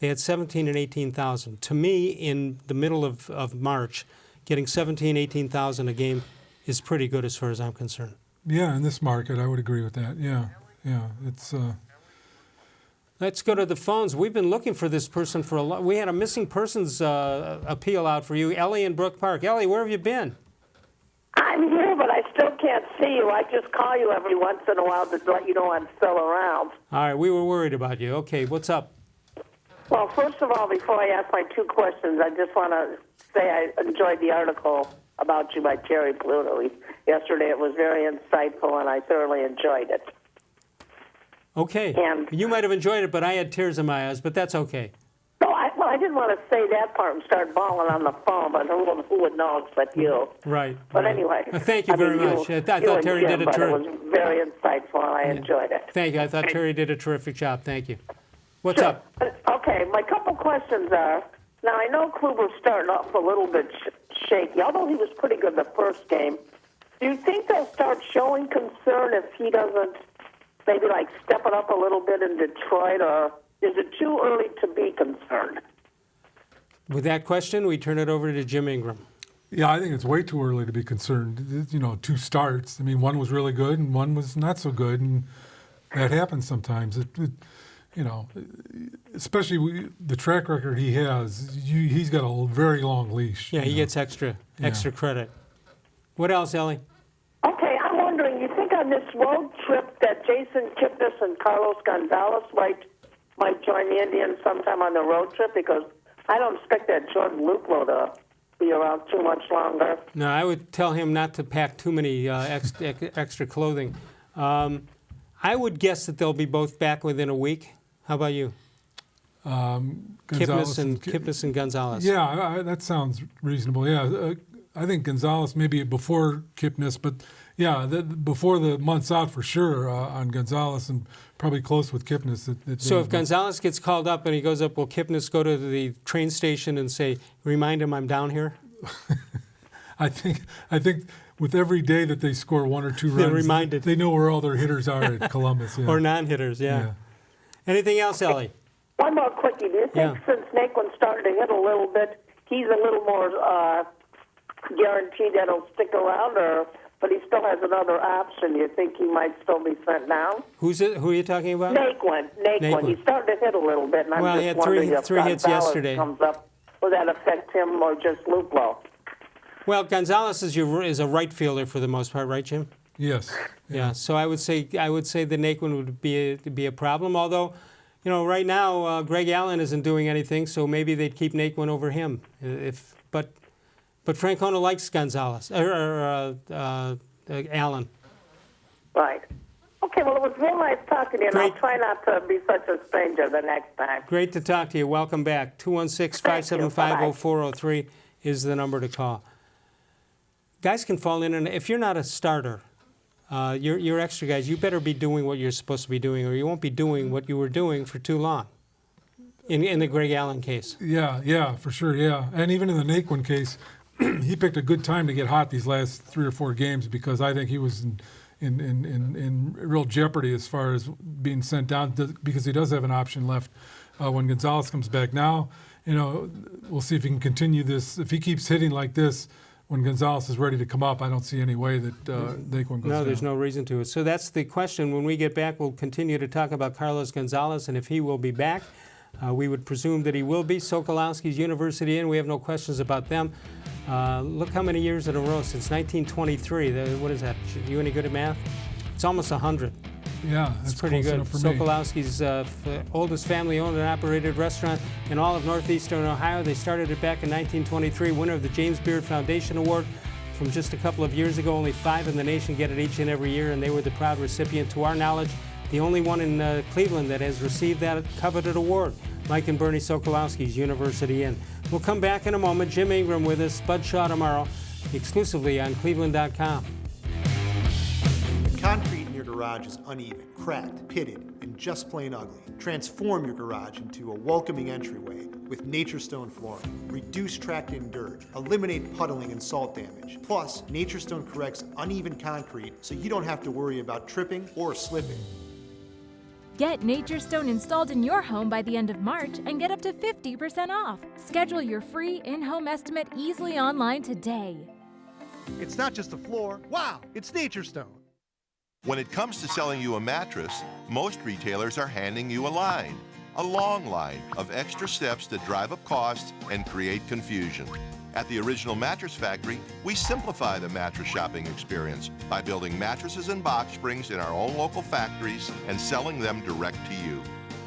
they had 17 and 18,000. To me, in the middle of March, getting 17, 18,000 a game is pretty good as far as I'm concerned. Yeah, in this market, I would agree with that. Yeah, it's. Let's go to the phones. We've been looking for this person for a lot. We had a missing persons appeal out for you. Ellie in Brook Park. Ellie, where have you been? I'm here, but I still can't see you. I just call you every once in a while to let you know I'm still around. All right, we were worried about you. Okay, what's up? Well, first of all, before I ask my 2 questions, I just want to say I enjoyed the article about you by Terry Pluto yesterday. It was very insightful, and I thoroughly enjoyed it. Okay. And you might have enjoyed it, but I had tears in my eyes, but that's okay. No, I didn't want to say that part and start bawling on the phone, but who would know except you? Right. But right. anyway. Thank you very much. I thought Terry did a terrific. It was very insightful, and I enjoyed it. Thank you. I thought Terry did a terrific job. Thank you. What's up? Okay, my couple questions are, now I know Kluber's starting off a little bit shaky, although he was pretty good the first game. Do you think they'll start showing concern if he doesn't maybe like step it up a little bit in Detroit, or is it too early to be concerned? With that question, we turn it over to Jim Ingraham. Yeah, I think it's way too early to be concerned. 2 starts. I mean, one was really good and one was not so good, and that happens sometimes. Especially the track record he has, he's got a very long leash. Yeah, he gets extra credit. What else, Ellie? Okay, I'm wondering, you think on this road trip that Jason Kipnis and Carlos Gonzalez might join the Indians sometime on the road trip? Because I don't expect that Jordan Luplow to be around too much longer? No, I would tell him not to pack too many extra clothing. I would guess that they'll be both back within a week. How about you? Kipnis and Gonzalez. Yeah, that sounds reasonable. Yeah, I think Gonzalez maybe before Kipnis, but yeah, before the month's out for sure on Gonzalez, and probably close with Kipnis. So if Gonzalez gets called up and he goes up, will Kipnis go to the train station and say, remind him I'm down here? I think with every day that they score 1 or 2 runs, they're reminded. They know where all their hitters are at Columbus. Yeah. Or non-hitters, yeah. Anything else, Ellie? One more quickie. Do you think since Naquin started to hit a little bit, he's a little more guaranteed that he'll stick around, but he still has another option? You think he might still be sent down? Who are you talking about? Naquin. He started to hit a little bit, and I'm he had just wondering if three hits yesterday. comes up, will that affect him or just Luplo? Well, Gonzalez is a right fielder for the most part, right, Jim? Yes. Yeah. So I would say that Naquin would be a problem. Although, right now Greg Allen isn't doing anything, so maybe they'd keep Naquin over him. But Francona likes Gonzalez or Allen. Right. Okay. Well, it was real nice talking to you, and I'll try not to be such a stranger the next time. Great to talk to you. Welcome back. 216-575-0403 is the number to call. Guys can fall in, and if you're not a starter, you're extra guys, you better be doing what you're supposed to be doing, or you won't be doing what you were doing for too long. In the Greg Allen case. Yeah, for sure, yeah. And even in the Naquin case, he picked a good time to get hot these last 3 or 4 games, because I think he was in real jeopardy as far as being sent down, because he does have an option left when Gonzalez comes back. Now, we'll see if he can continue this. If he keeps hitting like this, when Gonzalez is ready to come up, I don't see any way that Naquin goes down. No, there's no reason to. So that's the question. When we get back, we'll continue to talk about Carlos Gonzalez and if he will be back. We would presume that he will be. Sokolowski's University in. We have no questions about them. Look how many years in a row since 1923. What is that? You any good at math? It's almost 100. Yeah, that's it's pretty good. For Sokolowski's oldest family-owned and operated restaurant in all of northeastern Ohio. They started it back in 1923, winner of the James Beard Foundation Award from just a couple of years ago. Only 5 in the nation get it each and every year, and they were the proud recipient, to our knowledge, the only one in Cleveland that has received that coveted award. Mike and Bernie Sokolowski's University Inn. We'll come back in a moment. Jim Ingraham with us, Bud Shaw tomorrow, exclusively on cleveland.com. Concrete in your garage is uneven, cracked, pitted, and just plain ugly. Transform your garage into a welcoming entryway with Nature Stone flooring. Reduce tracked-in dirt, eliminate puddling and salt damage. Plus, Nature Stone corrects uneven concrete so you don't have to worry about tripping or slipping. Get Nature Stone installed in your home by the end of March and get up to 50% off. Schedule your free in-home estimate easily online today. It's not just a floor. Wow, it's Nature Stone. When it comes to selling you a mattress, most retailers are handing you a line. A long line of extra steps that drive up costs and create confusion. At the Original Mattress Factory, we simplify the mattress shopping experience by building mattresses and box springs in our own local factories and selling them direct to you.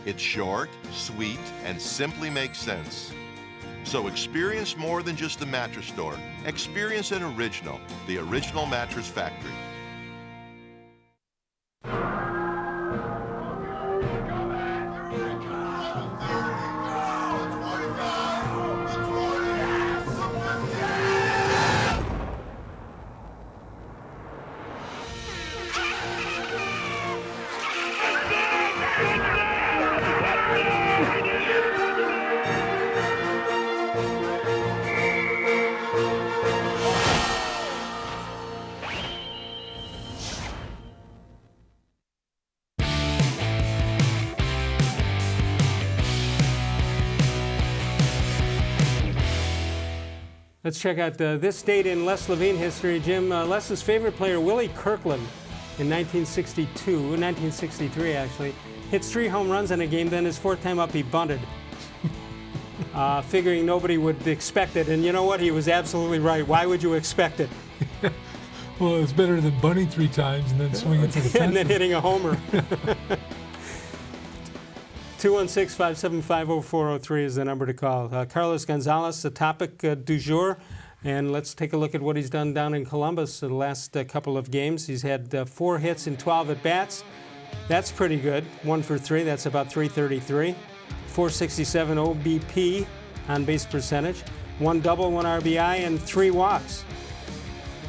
It's short, sweet, and simply makes sense. So experience more than just the mattress store. Experience an original, the Original Mattress Factory. Let's check out this date in Les Levine history. Jim, Les's favorite player, Willie Kirkland, in 1963 actually, hits 3 home runs in a game. Then his 4th time up, he bunted, figuring nobody would expect it. And you know what? He was absolutely right. Why would you expect it? Well, it's better than bunting 3 times and then swinging to the fence. And then hitting a homer. 216-575-0403 is the number to call. Carlos Gonzalez, the topic du jour. And let's take a look at what he's done down in Columbus the last couple of games. He's had 4 hits in 12 at-bats. That's pretty good. 1 for 3. That's about .333. 467 OBP on base percentage. 1 double, 1 RBI, and 3 walks.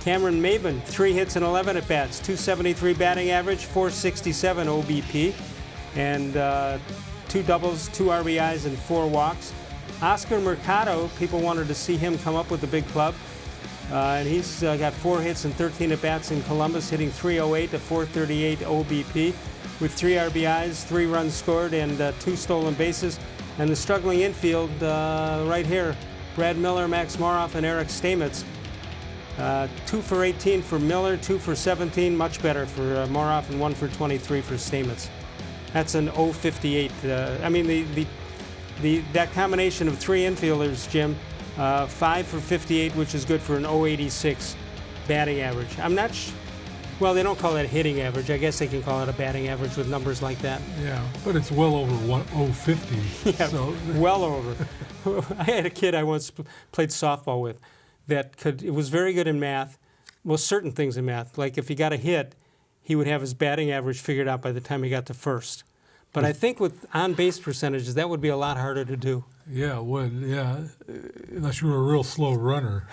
Cameron Maben, 3 hits and 11 at-bats. .273 batting average, 467 OBP, and 2 doubles, 2 RBIs, and 4 walks. Oscar Mercado, people wanted to see him come up with the big club. And he's got 4 hits and 13 at-bats in Columbus, hitting .308 to .438 OBP with 3 RBIs, 3 runs scored, and 2 stolen bases. And the struggling infield right here, Brad Miller, Max Moroff, and Eric Stamets. 2 for 18 for Miller, 2 for 17, much better for Moroff, and 1 for 23 for Stamets. That's an .058. I mean, that combination of 3 infielders, Jim, 5 for 58, which is good for an .086 batting average. I'm not well, they don't call that hitting average. I guess they can call it a batting average with numbers like that. Yeah, but it's well over 050. Yeah, so. Well over. I had a kid I once played softball with that it was very good in math, well, certain things in math. Like if he got a hit, he would have his batting average figured out by the time he got to first. But I think with on-base percentages, that would be a lot harder to do. Yeah, it would, yeah, unless you were a real slow runner.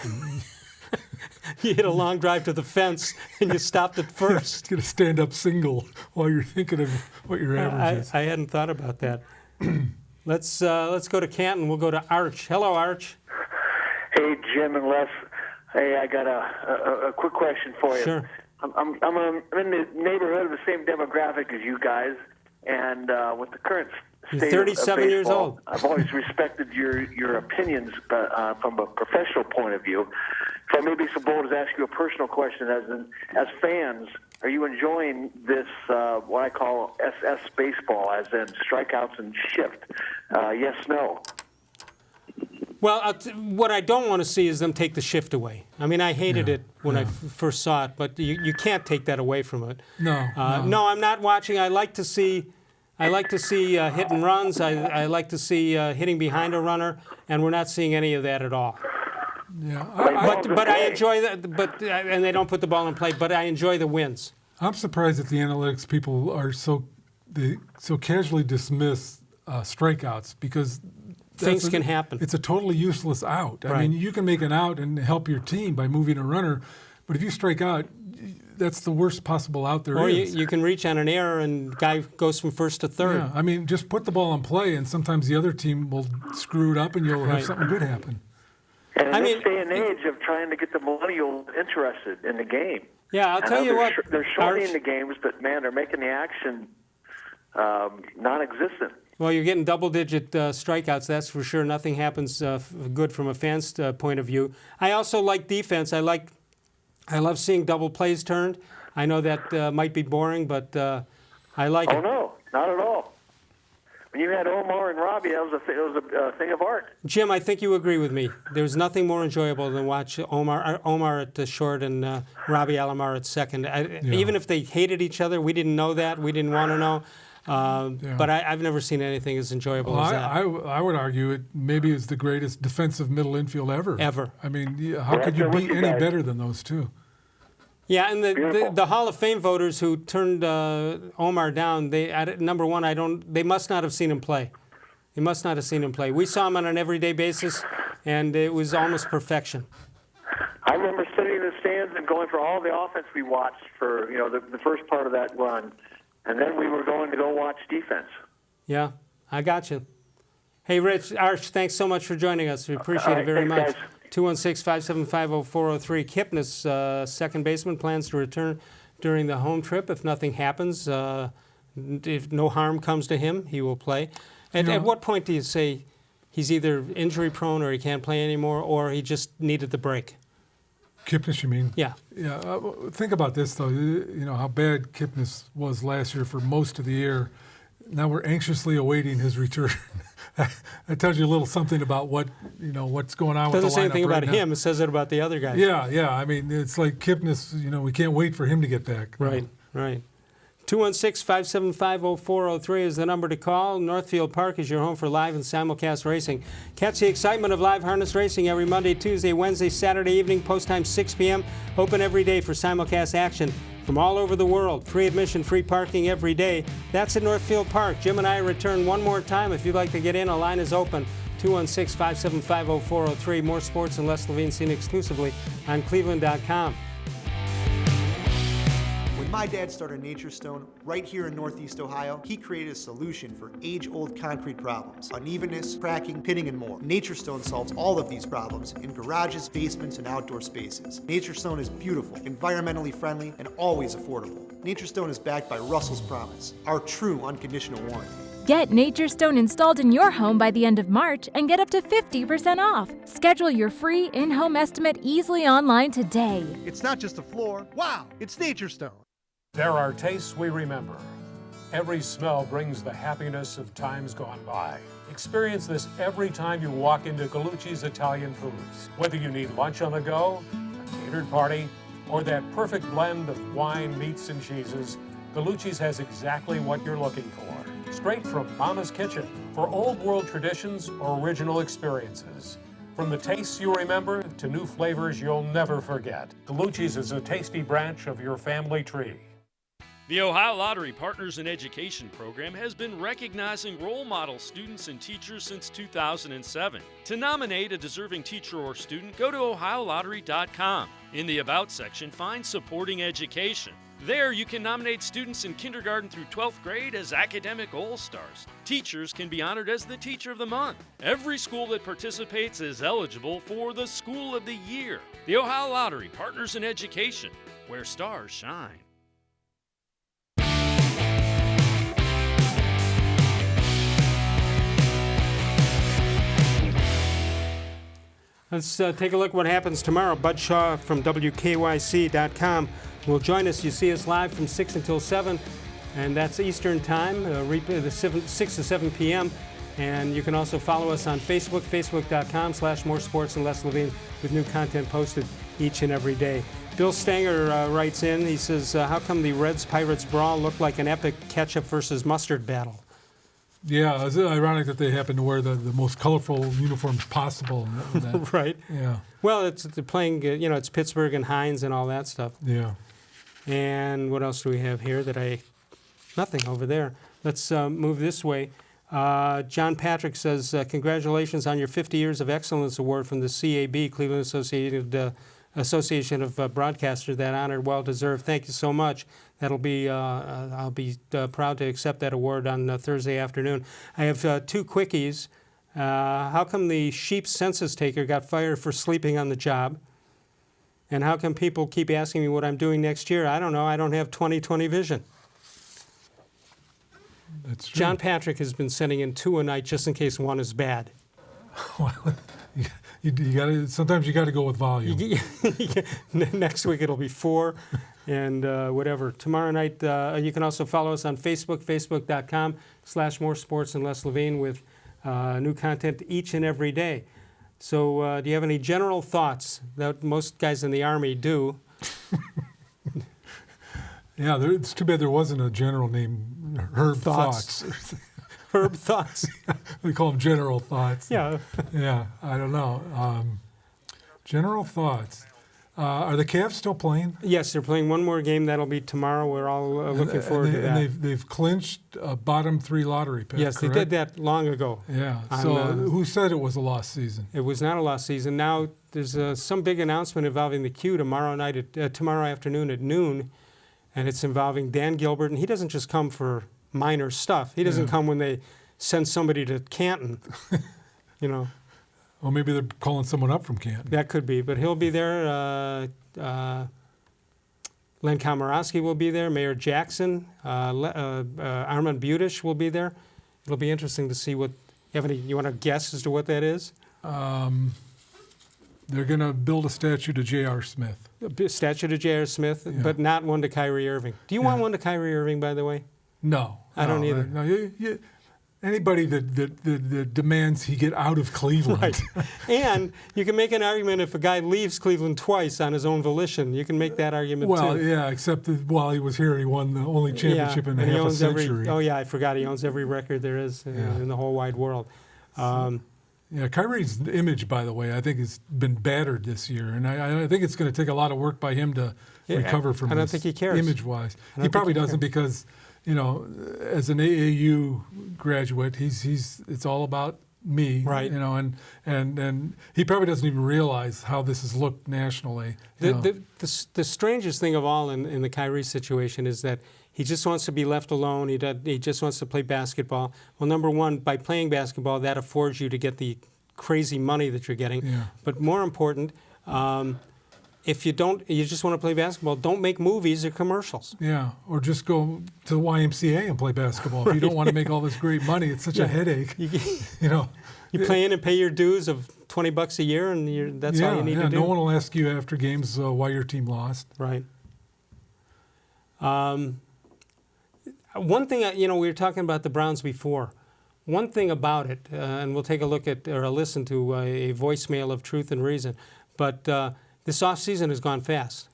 You hit a long drive to the fence and you stopped at first. Get a stand-up single while you're thinking of what your average is. I hadn't thought about that. Let's go to Canton. We'll go to Arch. Hello, Arch. Hey, Jim and Les. Hey, I got a quick question for you. Sure. I'm in the neighborhood of the same demographic as you guys, and with the current You're state 37 of years baseball, old. I've always respected your opinions from a professional point of view. So I may be so bold as to ask you a personal question. As fans, are you enjoying this, what I call SS baseball, as in strikeouts and shift? Yes, no? Well, what I don't want to see is them take the shift away. I mean, I hated it when I first saw it, but you can't take that away from it. No. No, I'm not watching. I like to see hit and runs. I like to see hitting behind a runner, and we're not seeing any of that at all. Yeah, but I enjoy that. And they don't put the ball in play. But I enjoy the wins. I'm surprised that the analytics people are so casually dismiss strikeouts because things can happen. It's a totally useless out. Right. I mean, you can make an out and help your team by moving a runner, but if you strike out, that's the worst possible out there is. Or you can reach on an error and guy goes from first to third. Yeah, I mean, just put the ball in play, and sometimes the other team will screw it up, and you'll have something good happen. And in this day and age of trying to get the millennials interested in the game. Yeah, I'll tell you what. They're shortening the games, but, man, they're making the action non-existent. Well, you're getting double-digit strikeouts, that's for sure. Nothing happens good from a fan's point of view. I also like defense. I love seeing double plays turned. I know that might be boring, but I like it. Oh, no, not at all. When you had Omar and Robbie, it was a thing of art. Jim, I think you agree with me. There's nothing more enjoyable than watch Omar at the short and Robbie Alomar at second. Even if they hated each other, we didn't know that. We didn't want to know. But I've never seen anything as enjoyable as that. I would argue it maybe is the greatest defensive middle infield ever. Ever. I mean, how could you beat any better than those two? Yeah, and the Hall of Fame voters who turned Omar down, number one, they must not have seen him play. They must not have seen him play. We saw him on an everyday basis, and it was almost perfection. I remember sitting in the stands and going for all the offense we watched for the first part of that run, and then we were going to go watch defense. Yeah, I got you. Hey, Rich, Arch, thanks so much for joining us. We appreciate it very much. 216-575-0403. Kipnis, second baseman, plans to return during the home trip if nothing happens. If no harm comes to him, he will play. At what point do you say he's either injury-prone or he can't play anymore, or he just needed the break? Kipnis, you mean? Yeah. Yeah. Think about this, though. You know how bad Kipnis was last year for most of the year. Now we're anxiously awaiting his return. That tells you a little something about what's going on with the lineup. It doesn't say anything about now. him. It says it about the other guys. Yeah. I mean, it's like Kipnis. We can't wait for him to get back. Right. 216-575-0403 is the number to call. Northfield Park is your home for live and simulcast racing. Catch the excitement of live harness racing every Monday, Tuesday, Wednesday, Saturday evening, post time 6 p.m. Open every day for simulcast action from all over the world. Free admission, free parking every day. That's at Northfield Park. Jim and I return one more time. If you'd like to get in, a line is open. 216-575-0403. More sports and Les Levine seen exclusively on cleveland.com. When my dad started Nature Stone right here in Northeast Ohio, he created a solution for age-old concrete problems: unevenness, cracking, pitting, and more. Nature Stone solves all of these problems in garages, basements, and outdoor spaces. Nature Stone is beautiful, environmentally friendly, and always affordable. Nature Stone is backed by Russell's Promise, our true unconditional warranty. Get Nature Stone installed in your home by the end of March and get up to 50% off. Schedule your free in-home estimate easily online today. It's not just a floor. Wow, it's Nature Stone. There are tastes we remember. Every smell brings the happiness of times gone by. Experience this every time you walk into Gallucci's Italian Foods. Whether you need lunch on the go, a catered party, or that perfect blend of wine, meats, and cheeses, Gallucci's has exactly what you're looking for. Straight from Mama's Kitchen for old world traditions or original experiences. From the tastes you remember to new flavors you'll never forget, Gallucci's is a tasty branch of your family tree. The Ohio Lottery Partners in Education program has been recognizing role model students and teachers since 2007. To nominate a deserving teacher or student, go to ohiolottery.com. In the About section, find Supporting Education. There, you can nominate students in kindergarten through 12th grade as academic all-stars. Teachers can be honored as the Teacher of the Month. Every school that participates is eligible for the School of the Year. The Ohio Lottery Partners in Education, where stars shine. Let's take a look at what happens tomorrow. Bud Shaw from WKYC.com will join us. You see us live from 6 until 7, and that's Eastern Time, 6 to 7 p.m. And you can also follow us on Facebook, facebook.com/More Sports and Les Levine, with new content posted each and every day. Bill Stanger writes in, he says, how come the Reds-Pirates brawl looked like an epic ketchup versus mustard battle? Yeah, it's ironic that they happen to wear the most colorful uniforms possible. Right. Yeah. Well, they're playing, it's Pittsburgh and Hines and all that stuff. Yeah. And what else do we have here nothing over there. Let's move this way. John Patrick says, congratulations on your 50 Years of Excellence Award from the CAB, Cleveland Association of Broadcasters. That honor, well deserved. Thank you so much. That'll be, I'll be proud to accept that award on Thursday afternoon. I have two quickies. How come the sheep census taker got fired for sleeping on the job? And how come people keep asking me what I'm doing next year? I don't know. I don't have 20/20 vision. That's true. John Patrick has been sending in 2 a night just in case one is bad. Well, you gotta, sometimes you got to go with volume. Next week it'll be 4 and whatever. Tomorrow night you can also follow us on Facebook, facebook.com/More Sports and Les Levine, with new content each and every day. So do you have any general thoughts that most guys in the Army do? Yeah, it's too bad there wasn't a general named Herb Thoughts. Herb Thoughts. We call them General Thoughts. Yeah. Yeah, I don't know. General Thoughts. Are the Cavs still playing? Yes, they're playing one more game. That'll be tomorrow. We're all looking forward to that. And they've clinched a bottom 3 lottery pick. Yes, correct? they did that long ago. Yeah. So who said it was a lost season? It was not a lost season. Now there's some big announcement involving the Q tomorrow afternoon at noon, and it's involving Dan Gilbert. And he doesn't just come for minor stuff. He doesn't come when they send somebody to Canton, Well, maybe they're calling someone up from Canton. That could be, but he'll be there. Len Komorowski will be there. Mayor Jackson, Armand Budish will be there. It'll be interesting to see what. You want to guess as to what that is? They're going to build a statue to J.R. Smith. A statue to J.R. Smith, but not one to Kyrie Irving. Do you want one to Kyrie Irving, by the way? No. I don't either. No, anybody that demands he get out of Cleveland. Right. And you can make an argument if a guy leaves Cleveland twice on his own volition. You can make that argument well, too. yeah, except that while he was here, he won the only championship in and he half a owns century. oh yeah, I forgot he owns every record there is in the whole wide world. Yeah, Kyrie's image, by the way, I think has been battered this year, and I think it's going to take a lot of work by him to recover from I don't this think he cares. image-wise. He probably doesn't because, as an AAU graduate, it's all about me, right? And he probably doesn't even realize how this has looked nationally. The strangest thing of all in the Kyrie situation is that he just wants to be left alone. He just wants to play basketball. Well, number one, by playing basketball, that affords you to get the crazy money that you're getting. Yeah. But more important, if you just want to play basketball, don't make movies or commercials. Yeah, or just go to the YMCA and play basketball. If you don't want to make all this great money, it's such a headache. You play in and pay your dues of $20 a year, and that's all you need to do. No one will ask you after games why your team lost. Right. One thing, we were talking about the Browns before. One thing about it, and we'll take a look at or listen to a voicemail of Truth and Reason, but this offseason has gone fast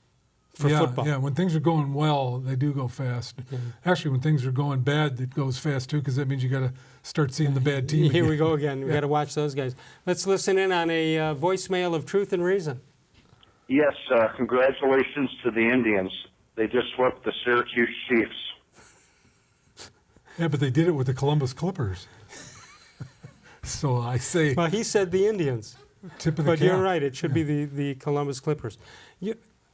for football. Yeah, when things are going well, they do go fast. Actually, when things are going bad, it goes fast too, because that means you got to start seeing the bad team. Here we go again. We got to watch those guys. Let's listen in on a voicemail of Truth and Reason. Yes, congratulations to the Indians. They just swept the Syracuse Chiefs. Yeah, but they did it with the Columbus Clippers. So I say... Well, he said the Indians. Tip of the cap. But you're right. It should be the Columbus Clippers.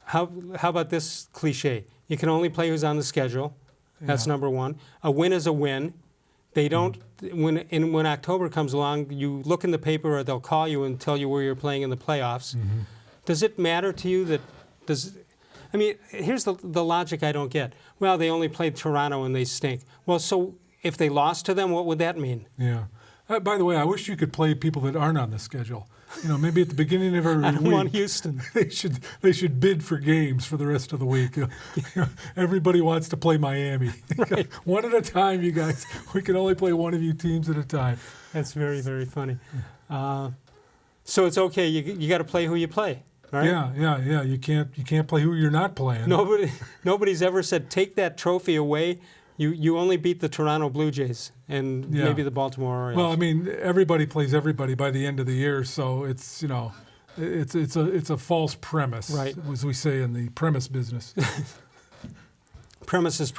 How about this cliche? You can only play who's on the schedule. That's number one. A win is a win. They don't... When October comes along, you look in the paper or they'll call you and tell you where you're playing in the playoffs. Mm-hmm. Does it matter to you that... here's the logic I don't get. Well, they only played Toronto and they stink. Well, so if they lost to them, what would that mean? Yeah. By the way, I wish you could play people that aren't on the schedule. Maybe at the beginning of every week. On Houston. They should bid for games for the rest of the week. Everybody wants to play Miami. Right. One at a time, you guys. We can only play one of you teams at a time. That's very, very funny. So it's okay. You got to play who you play. Right? Yeah. You can't play who you're not playing. Nobody's ever said take that trophy away. You only beat the Toronto Blue Jays and maybe the Baltimore Orioles. Well, everybody plays everybody by the end of the year, so it's it's a false premise, right? As we say in the premise business. Premises.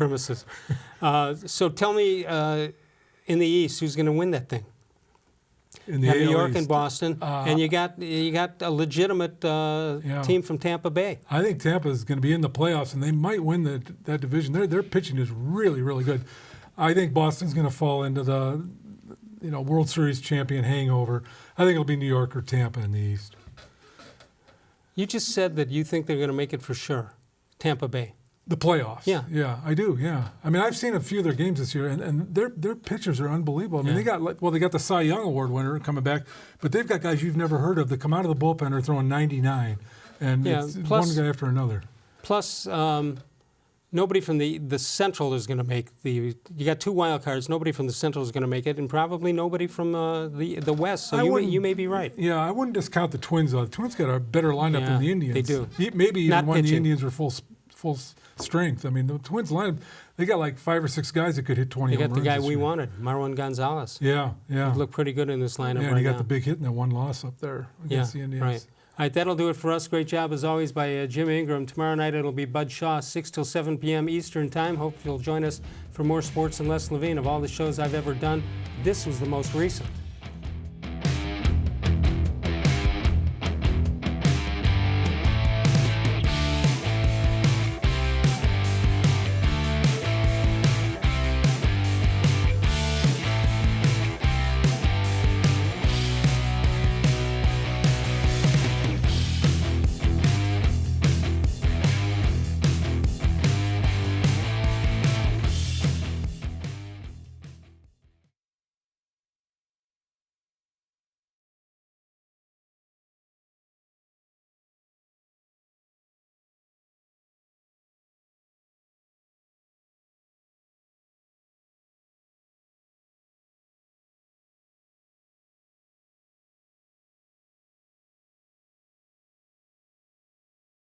So tell me, in the East, who's going to win that thing? In the New York East. And Boston, and you got a legitimate team from Tampa Bay. I think Tampa is going to be in the playoffs, and they might win that division. Their pitching is really, really good. I think Boston's going to fall into the World Series champion hangover. I think it'll be New York or Tampa in the East. You just said that you think they're going to make it for sure, Tampa Bay. The playoffs. Yeah, I do. Yeah, I've seen a few of their games this year, and their pitchers are unbelievable. They got the Cy Young Award winner coming back, but they've got guys you've never heard of that come out of the bullpen are throwing 99, and it's one guy after another. Plus, nobody from the Central is going to make the. You got two wild cards. Nobody from the Central is going to make it, and probably nobody from the West. So you may be right. Yeah, I wouldn't discount the Twins though. The Twins got a better lineup than the Indians. They do. Maybe even when pitching. the Indians were full strength. The Twins lineup, they got like 5 or 6 guys that could hit 20 home runs. They got the guy we wanted, Marwan Gonzalez. Yeah. He looked pretty good in this lineup and he got the big hit in that one loss up there against the Indians. Right. All right, that'll do it for us. Great job, as always, by Jim Ingraham. Tomorrow night it'll be Bud Shaw, 6 till 7 p.m. Eastern Time. Hope you'll join us for more sports and less Levine. Of all the shows I've ever done, this was the most recent.